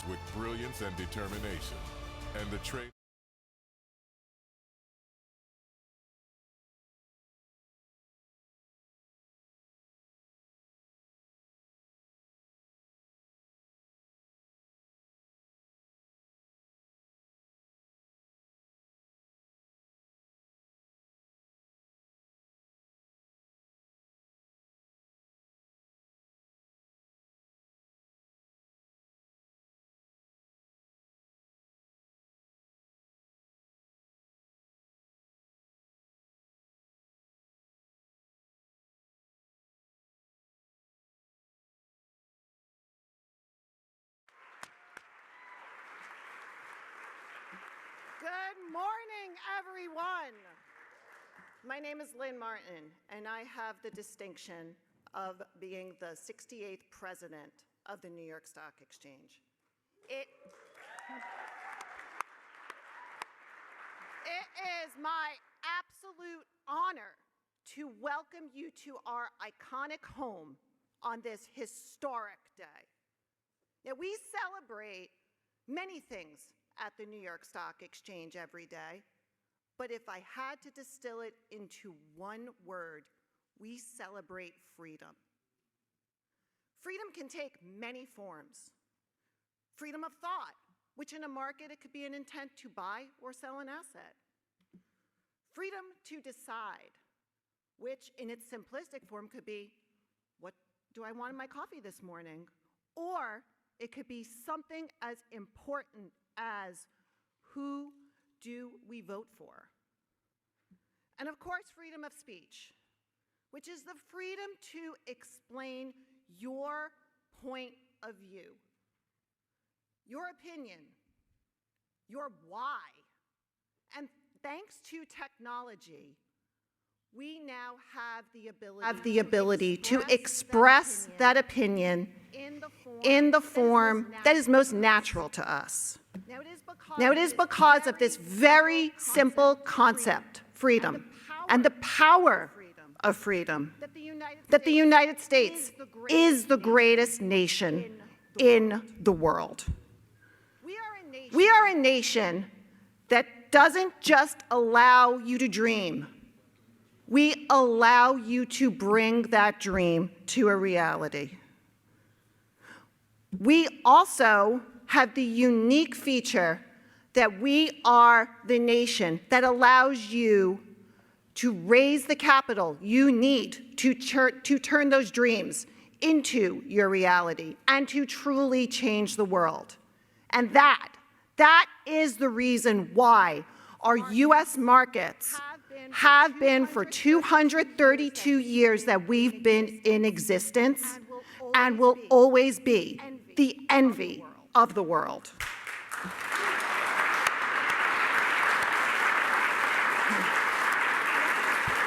rise with brilliance and determination, and the trade. Good morning, everyone. My name is Lynn Martin, and I have the distinction of being the 68th president of the New York Stock Exchange. It is my absolute honor to welcome you to our iconic home on this historic day. Now, we celebrate many things at the New York Stock Exchange every day, but if I had to distill it into one word, we celebrate freedom. Freedom can take many forms. Freedom of thought, which in a market it could be an intent to buy or sell an asset. Freedom to decide, which in its simplistic form could be, what do I want in my coffee this morning? Or it could be something as important as who do we vote for? And of course, freedom of speech, which is the freedom to explain your point of view, your opinion, your why. And thanks to technology, we now have the ability to express that opinion in the form that is most natural to us. Now, it is because of this very simple concept, freedom, and the power of freedom, that the United States is the greatest nation in the world. We are a nation that doesn't just allow you to dream. We allow you to bring that dream to a reality. We also have the unique feature that we are the nation that allows you to raise the capital you need to turn those dreams into your reality and to truly change the world. And that is the reason why our U.S. markets have been for 232 years that we've been in existence and will always be the envy of the world.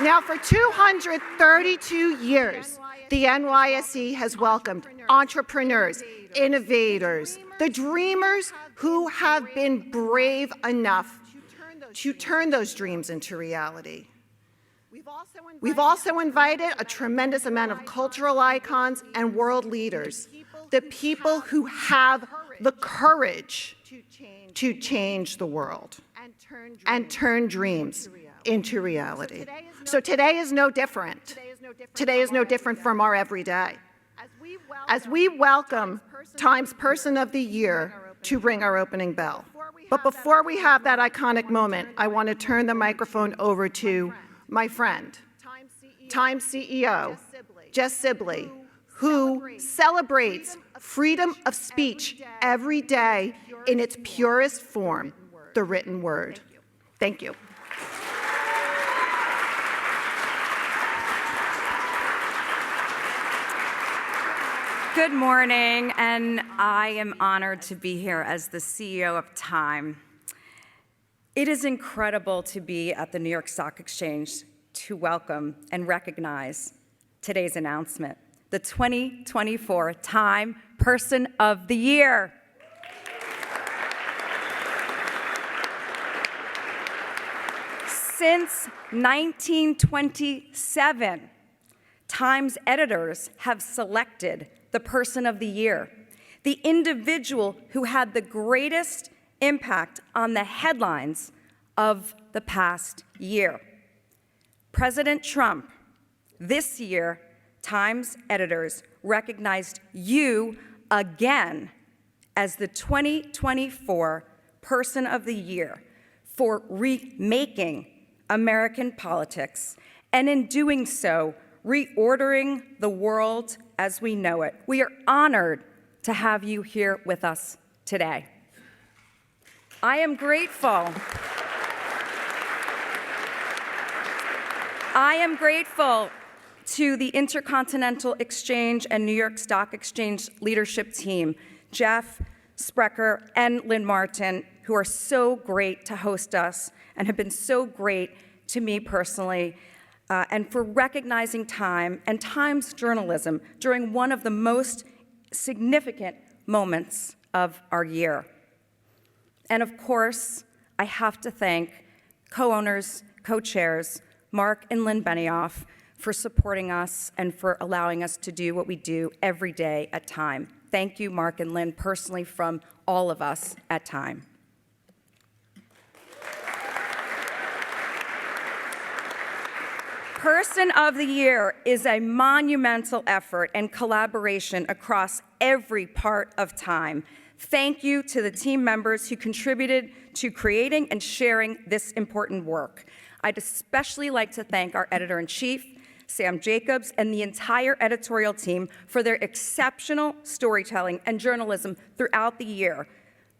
Now, for 232 years, the NYSE has welcomed entrepreneurs, innovators, the dreamers who have been brave enough to turn those dreams into reality. We've also invited a tremendous amount of cultural icons and world leaders, the people who have the courage to change the world and turn dreams into reality. So today is no different. Today is no different from our everyday. As we welcome Time's Person of the Year to ring our opening bell. But before we have that iconic moment, I want to turn the microphone over to my friend, Time CEO Jessica Sibley, who celebrates freedom of speech every day in its purest form, the written word. Thank you. Good morning, and I am honored to be here as the CEO of Time. It is incredible to be at the New York Stock Exchange to welcome and recognize today's announcement, the 2024 Time Person of the Year. Since 1927, Time's editors have selected the Person of the Year. the individual who had the greatest impact on the headlines of the past year. President Trump. This year, Time's editors recognized you again as the 2024 Person of the Year for remaking American politics, and in doing so, reordering the world as we know it. We are honored to have you here with us today. I am grateful. I am grateful to the Intercontinental Exchange and New York Stock Exchange leadership team, Jeff Sprecher and Lynn Martin, who are so great to host us and have been so great to me personally, and for recognizing Time and Time's journalism during one of the most significant moments of our year. And of course, I have to thank co-owners, co-chairs, Mark and Lynn Benioff, for supporting us and for allowing us to do what we do every day at Time. Thank you, Mark and Lynn, personally from all of us at Time. Person of the Year is a monumental effort and collaboration across every part of Time. Thank you to the team members who contributed to creating and sharing this important work. I'd especially like to thank our editor-in-chief, Sam Jacobs, and the entire editorial team for their exceptional storytelling and journalism throughout the year.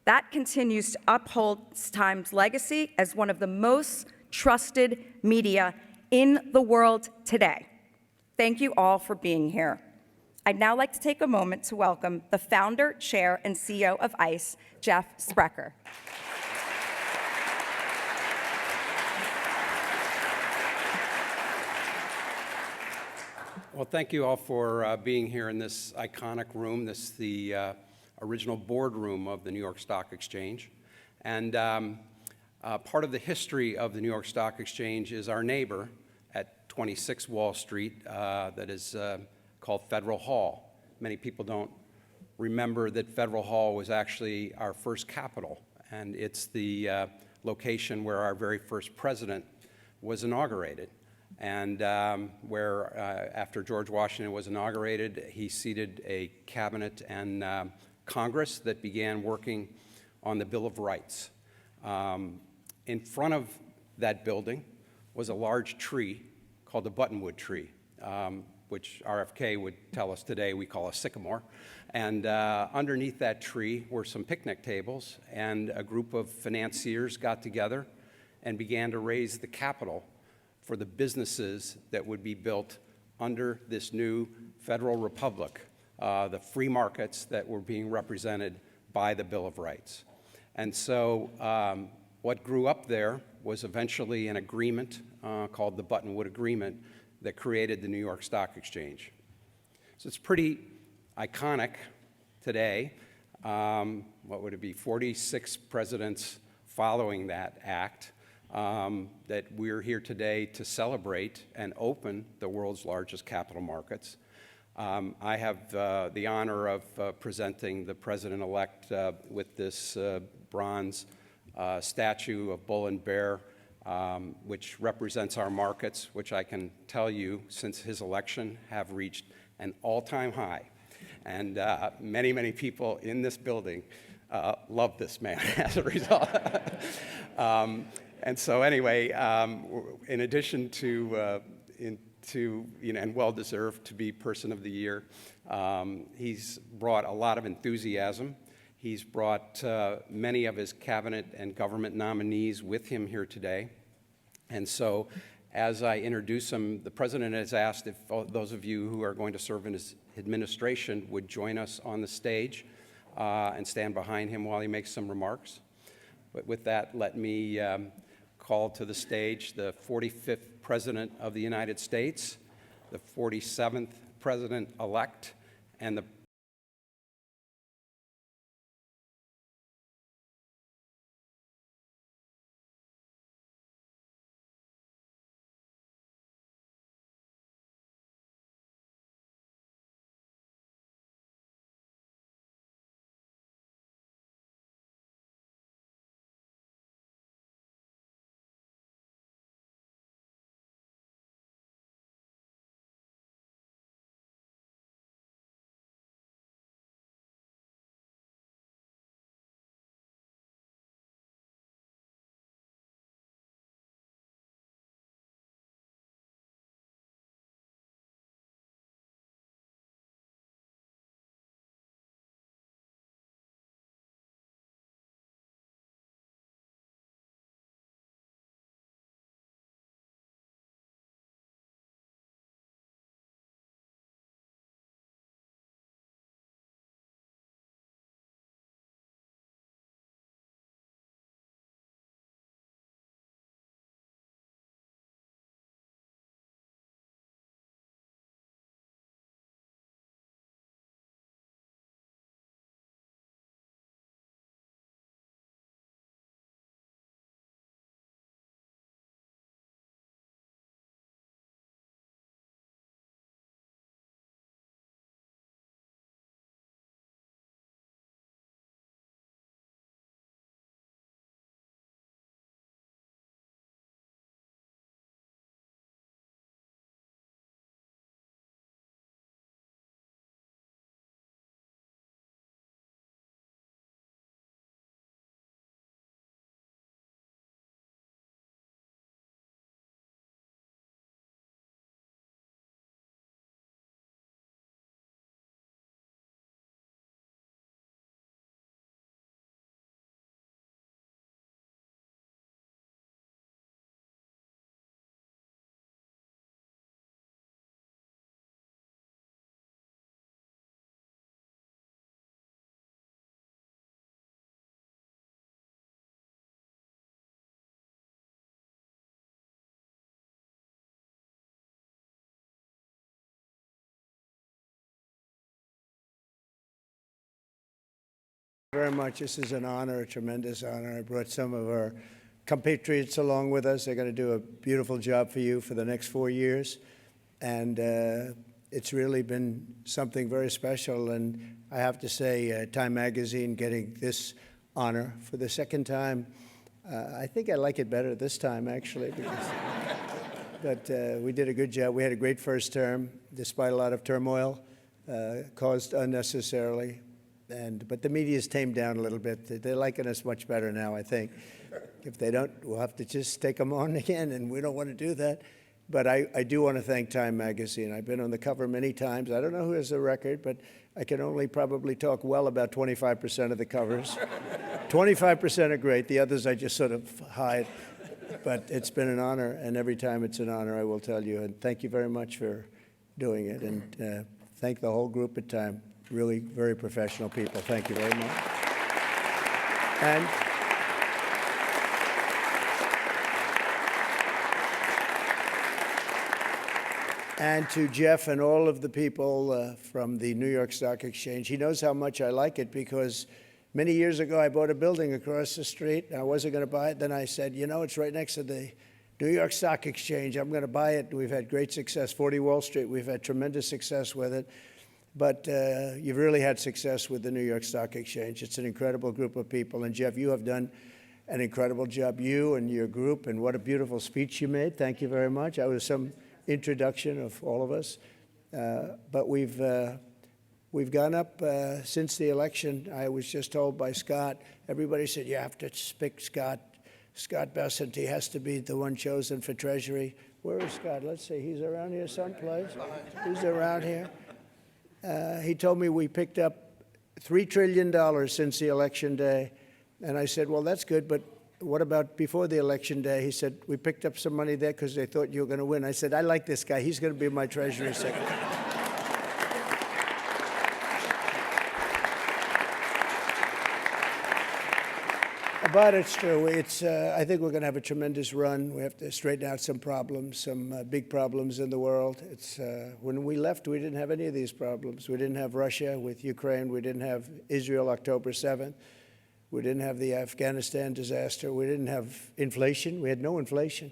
That continues to uphold Time's legacy as one of the most trusted media in the world today. Thank you all for being here. I'd now like to take a moment to welcome the founder, chair, and CEO of ICE, Jeff Sprecher. Well, thank you all for being here in this iconic room. This is the original boardroom of the New York Stock Exchange. And part of the history of the New York Stock Exchange is our neighbor at 26 Wall Street that is called Federal Hall. Many people don't remember that Federal Hall was actually our first Capitol, and it's the location where our very first president was inaugurated. And where, after George Washington was inaugurated, he seated a cabinet and Congress that began working on the Bill of Rights. In front of that building was a large tree called the buttonwood tree, which RFK would tell us today we call a sycamore. And underneath that tree were some picnic tables, and a group of financiers got together and began to raise the capital for the businesses that would be built under this new federal republic, the free markets that were being represented by the Bill of Rights. And so what grew up there was eventually an agreement called the Buttonwood Agreement that created the New York Stock Exchange. So it's pretty iconic today. What would it be, 46 presidents following that act. That we're here today to celebrate and open the world's largest capital markets. I have the honor of presenting the president-elect with this bronze statue of Bull and Bear, which represents our markets, which I can tell you, since his election, have reached an all-time high. And many, many people in this building love this man as a result. And so anyway, in addition to, and well-deserved to be Person of the Year, he's brought a lot of enthusiasm. He's brought many of his cabinet and government nominees with him here today. And so as I introduce him, the president has asked if those of you who are going to serve in his administration would join us on the stage and stand behind him while he makes some remarks. But with that, let me call to the stage the 45th President of the United States, the 47th President-elect, and the Very much. This is an honor, a tremendous honor. I brought some of our compatriots along with us. They're going to do a beautiful job for you for the next 4 years. And it's really been something very special. And I have to say, Time Magazine getting this honor for the second time, I think I like it better this time, actually. Because but we did a good job. We had a great first term, despite a lot of turmoil caused unnecessarily. But the media's tamed down a little bit. They're liking us much better now, I think. If they don't, we'll have to just take them on again, and we don't want to do that. But I do want to thank Time Magazine. I've been on the cover many times. I don't know who has the record, but I can only probably talk well about 25% of the covers. 25% are great. The others I just sort of hide. But it's been an honor, and every time it's an honor, I will tell you. And thank you very much for doing it. And thank the whole group at Time. Really very professional people. Thank you very much. And to Jeff and all of the people from the New York Stock Exchange. He knows how much I like it because many years ago I bought a building across the street. I wasn't going to buy it. Then I said, you know, it's right next to the New York Stock Exchange. I'm going to buy it. We've had great success. 40 Wall Street, we've had tremendous success with it. But you've really had success with the New York Stock Exchange. It's an incredible group of people. And Jeff, you have done an incredible job, you and your group. And what a beautiful speech you made. Thank you very much. I was some introduction of all of us. But we've gone up since the election. I was just told by Scott, everybody said, you have to pick Scott Bessent. He has to be the one chosen for Treasury. Where is Scott? Let's see. He's around here someplace. He's around here. He told me we picked up $3 trillion since the election day. And I said, well, that's good, but what about before the election day? He said, we picked up some money there because they thought you were going to win. I said, I like this guy. He's going to be my Treasury Secretary. But it's true. I think we're going to have a tremendous run. We have to straighten out some problems, some big problems in the world. When we left, we didn't have any of these problems. We didn't have Russia with Ukraine. We didn't have Israel October 7th. We didn't have the Afghanistan disaster. We didn't have inflation. We had no inflation.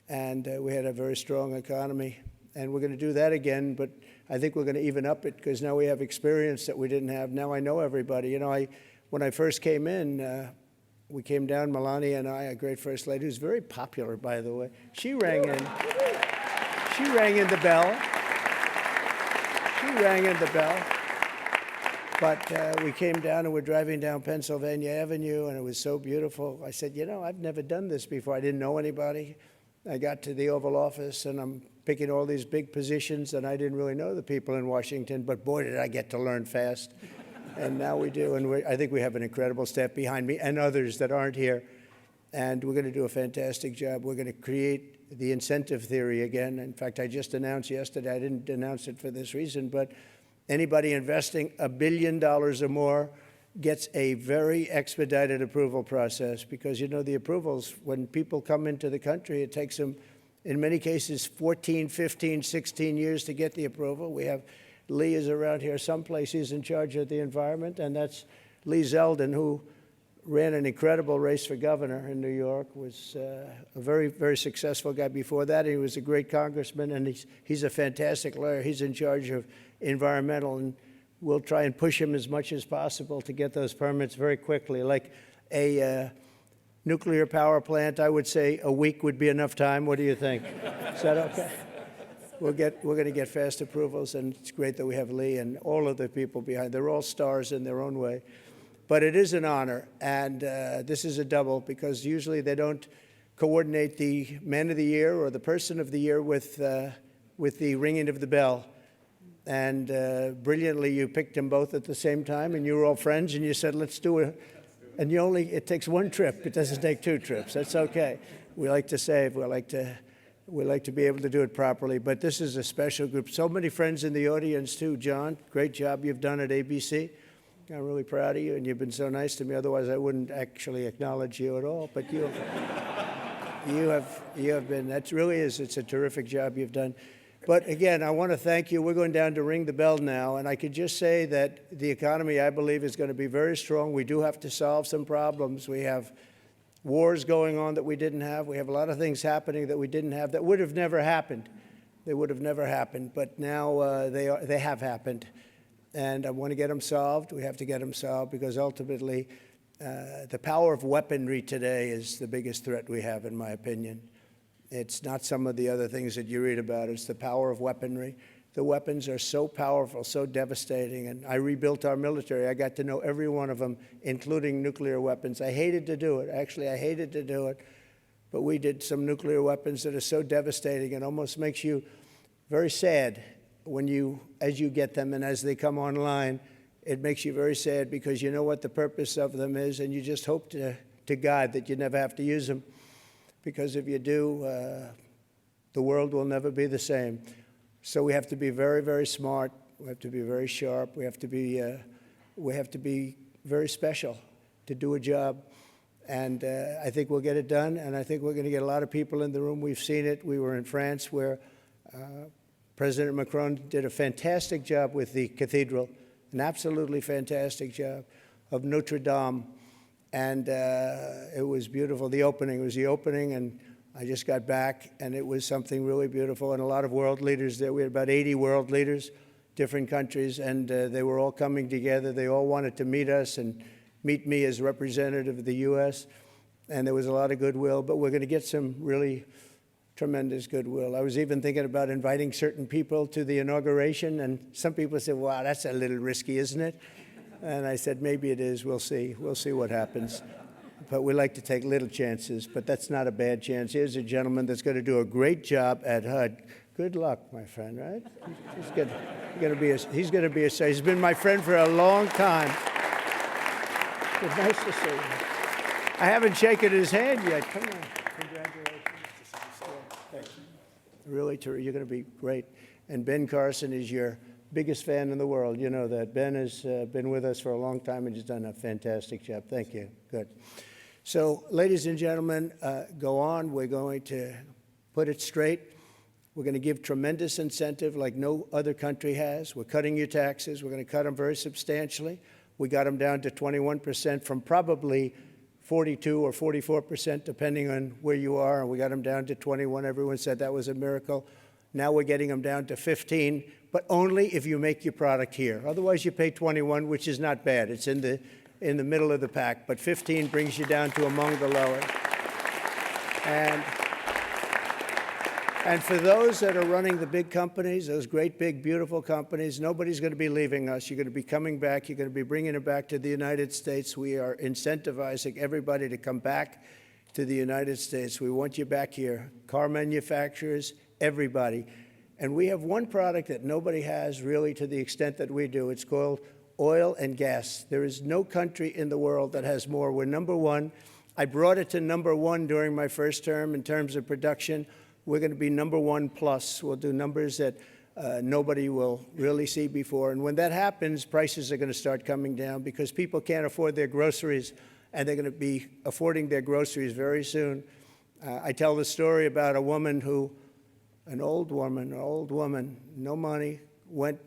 And we had a very strong economy. And we're going to do that again. But I think we're going to even up it because now we have experience that we didn't have. Now I know everybody. You know, when I first came in, we came down, Melania and I, a great first lady, who's very popular, by the way. She rang in. She rang in the bell. She rang in the bell. But we came down and we're driving down Pennsylvania Avenue, and it was so beautiful. I said, you know, I've never done this before. I didn't know anybody. I got to the Oval Office, and I'm picking all these big positions, and I didn't really know the people in Washington, but boy, did I get to learn fast. And now we do, and I think we have an incredible staff behind me and others that aren't here. And we're going to do a fantastic job. We're going to create the incentive theory again. In fact, I just announced yesterday, I didn't announce it for this reason, but anybody investing $1 billion or more gets a very expedited approval process because, you know, the approvals, when people come into the country, it takes them, in many cases, 14, 15, 16 years to get the approval. We have Lee is around here someplace. He's in charge of the environment, and that's Lee Zeldin, who ran an incredible race for governor in New York, was a very, very successful guy before that. He was a great congressman, and he's a fantastic lawyer. He's in charge of environmental, and we'll try and push him as much as possible to get those permits very quickly. Like a nuclear power plant, I would say a week would be enough time. What do you think? Is that okay? We're going to get fast approvals, and it's great that we have Lee and all of the people behind. They're all stars in their own way. But it is an honor, and this is a double because usually they don't coordinate the Man of the Year or the Person of the Year with the ringing of the bell. And brilliantly, you picked them both at the same time, and you were all friends, and you said, let's do it. And it takes one trip. It doesn't take two trips. That's okay. We like to save. We like to be able to do it properly. But this is a special group. So many friends in the audience, too. John, great job you've done at ABC. I'm really proud of you, and you've been so nice to me. Otherwise, I wouldn't actually acknowledge you at all. But you have been, that really is, it's a terrific job you've done. But again, I want to thank you. We're going down to ring the bell now, and I could just say that the economy, I believe, is going to be very strong. We do have to solve some problems. We have wars going on that we didn't have. We have a lot of things happening that we didn't have that would have never happened. They would have never happened, but now they have happened. And I want to get them solved. We have to get them solved because ultimately the power of weaponry today is the biggest threat we have, in my opinion. It's not some of the other things that you read about. It's the power of weaponry. The weapons are so powerful, so devastating. And I rebuilt our military. I got to know every one of them, including nuclear weapons. I hated to do it. Actually, I hated to do it. But we did some nuclear weapons that are so devastating. It almost makes you very sad as you get them and as they come online. It makes you very sad because you know what the purpose of them is, and you just hope to God that you never have to use them. Because if you do, the world will never be the same. So we have to be very, very smart. We have to be very sharp. We have to be very special to do a job. And I think we'll get it done. And I think we're going to get a lot of people in the room. We've seen it. We were in France where President Macron did a fantastic job with the cathedral, an absolutely fantastic job of Notre Dame. And it was beautiful. The opening was the opening, and I just got back, and it was something really beautiful. And a lot of world leaders there. We had about 80 world leaders, different countries, and they were all coming together. They all wanted to meet us and meet me as representative of the U.S., and there was a lot of goodwill. But we're going to get some really tremendous goodwill. I was even thinking about inviting certain people to the inauguration, and some people said, wow, that's a little risky, isn't it? And I said, maybe it is. We'll see. We'll see what happens. But we like to take little chances, but that's not a bad chance. Here's a gentleman that's going to do a great job at HUD. Good luck, my friend, right? He's going to be a he's been my friend for a long time. It's nice to see you. I haven't shaken his hand yet. Come on. Congratulations. Thank you. Really, you're going to be great. And Ben Carson is your biggest fan in the world. You know that. Ben has been with us for a long time and has done a fantastic job. Thank you. Good. So, ladies and gentlemen, go on. We're going to put it straight. We're going to give tremendous incentive like no other country has. We're cutting your taxes. We're going to cut them very substantially. We got them down to 21% from probably 42 or 44%, depending on where you are. And we got them down to 21. Everyone said that was a miracle. Now we're getting them down to 15, but only if you make your product here. Otherwise, you pay 21, which is not bad. It's in the middle of the pack, but 15 brings you down to among the lower. And for those that are running the big companies, those great, big, beautiful companies, nobody's going to be leaving us. You're going to be coming back. You're going to be bringing it back to the United States. We are incentivizing everybody to come back to the United States. We want you back here. Car manufacturers, everybody. And we have one product that nobody has really to the extent that we do. It's called oil and gas. There is no country in the world that has more. We're number one. I brought it to number one during my first term in terms of production. We're going to be number one plus. We'll do numbers that nobody will really see before. And when that happens, prices are going to start coming down because people can't afford their groceries, and they're going to be affording their groceries very soon. I tell the story about a woman who, an old woman, no money, went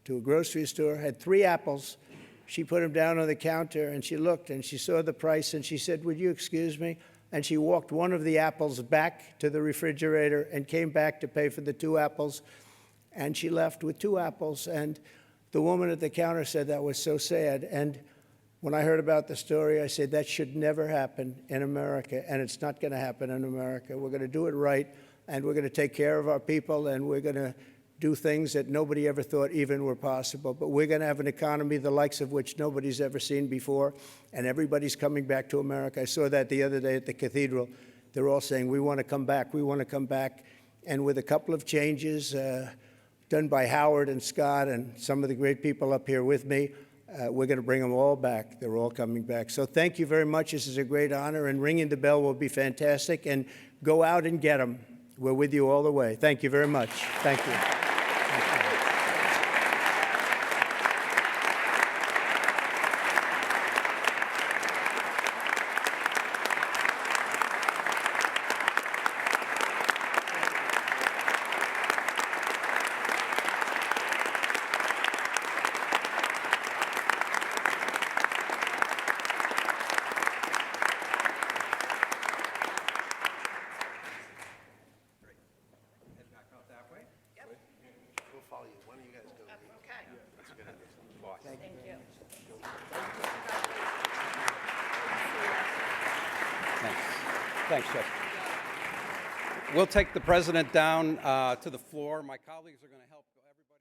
to a grocery store, had 3 apples. She put them down on the counter, and she looked, and she saw the price, and she said, would you excuse me? And she walked one of the apples back to the refrigerator and came back to pay for the 2 apples. And she left with 2 apples. And the woman at the counter said that was so sad. And when I heard about the story, I said that should never happen in America. And it's not going to happen in America. We're going to do it right. And we're going to take care of our people. And we're going to do things that nobody ever thought even were possible. But we're going to have an economy the likes of which nobody's ever seen before, and everybody's coming back to America. I saw that the other day at the cathedral. They're all saying, we want to come back, we want to come back. And with a couple of changes done by Howard and Scott and some of the great people up here with me, we're going to bring them all back. They're all coming back. So thank you very much. This is a great honor, and ringing the bell will be fantastic. And go out and get them. We're with you all the way. Thank you very much. Thank you. Thank you. Thanks. Thanks, Jessica. We'll take the president down to the floor. My colleagues are going to help everybody here.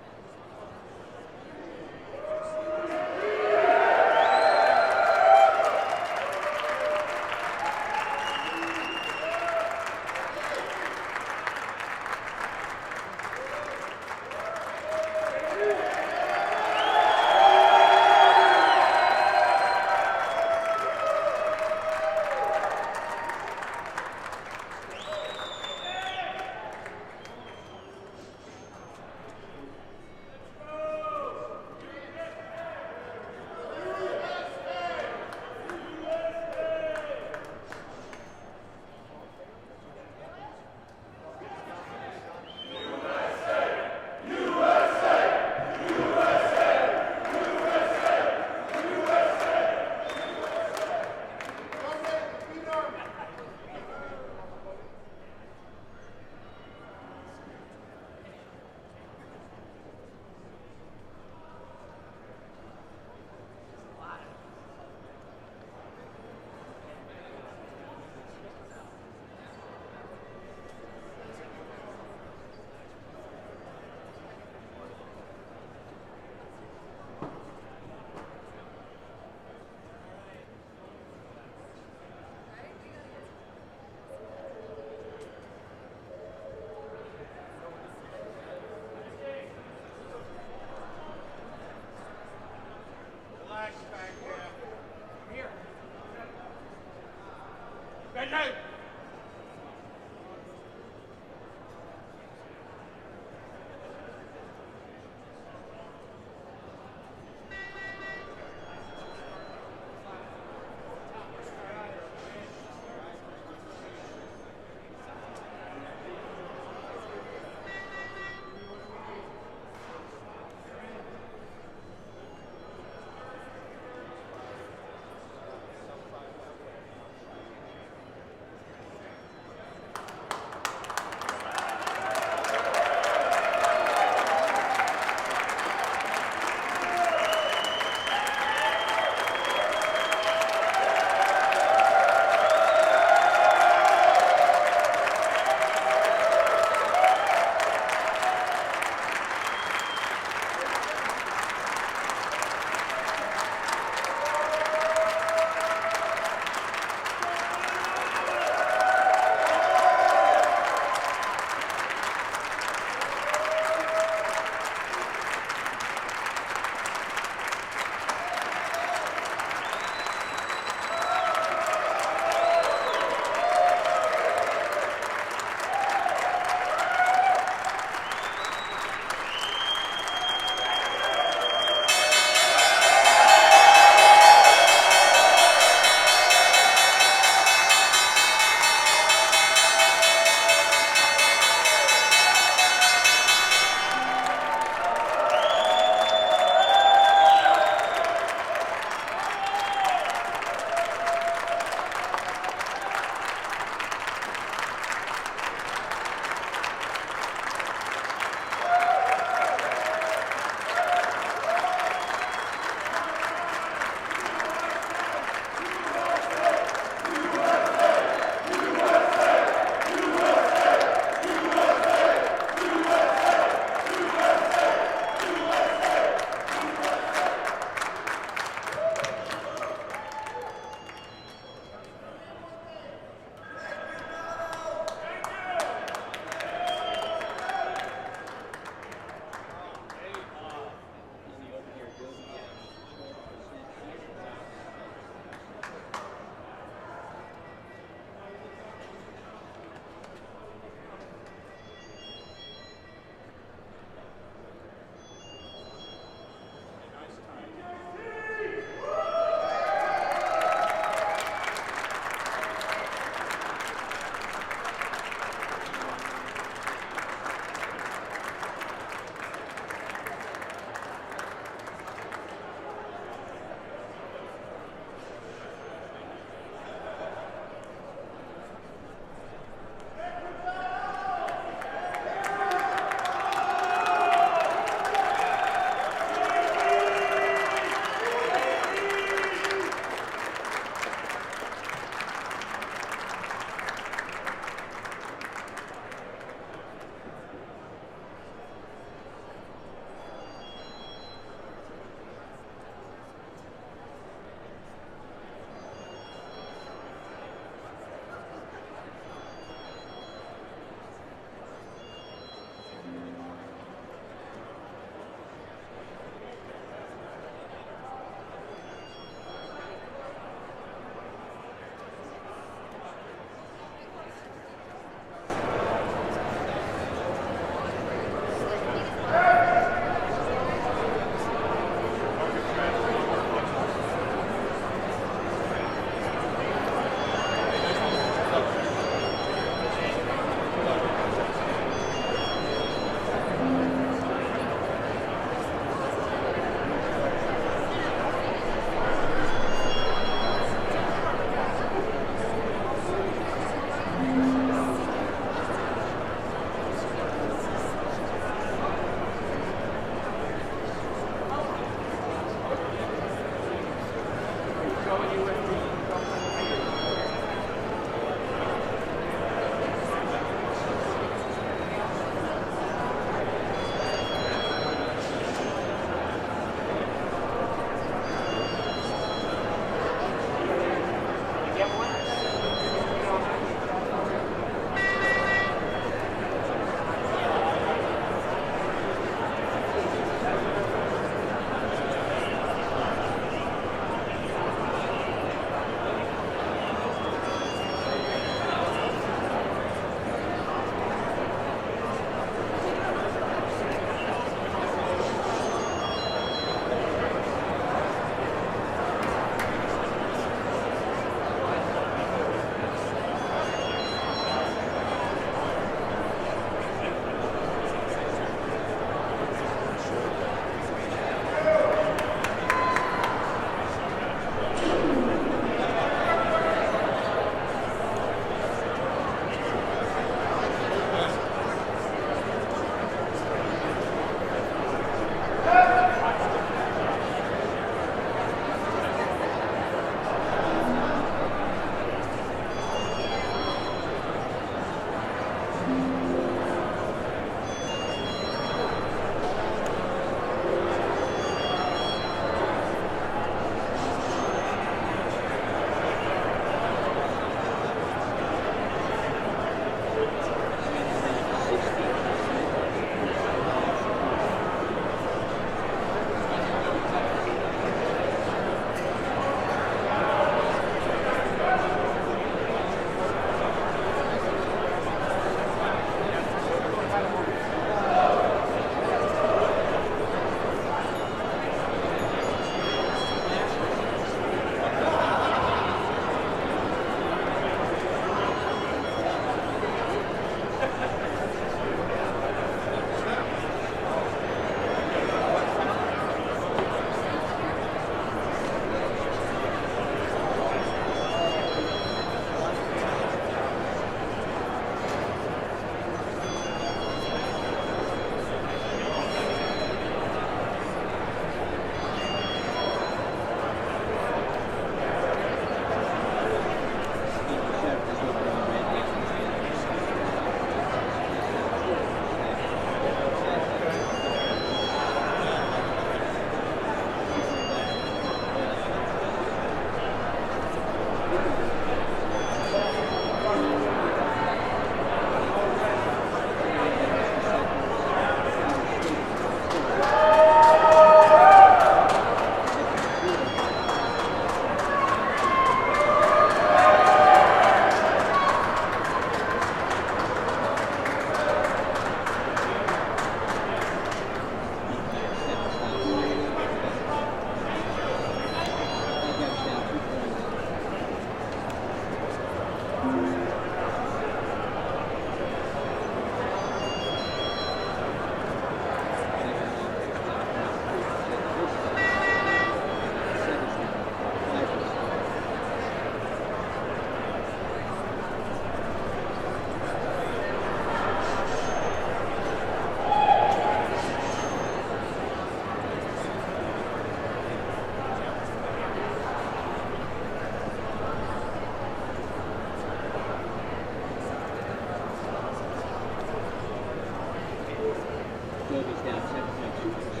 yield was down 10.2%.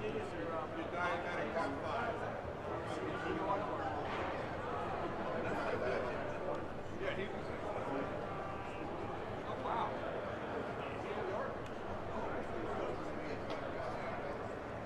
The diabetic got 5.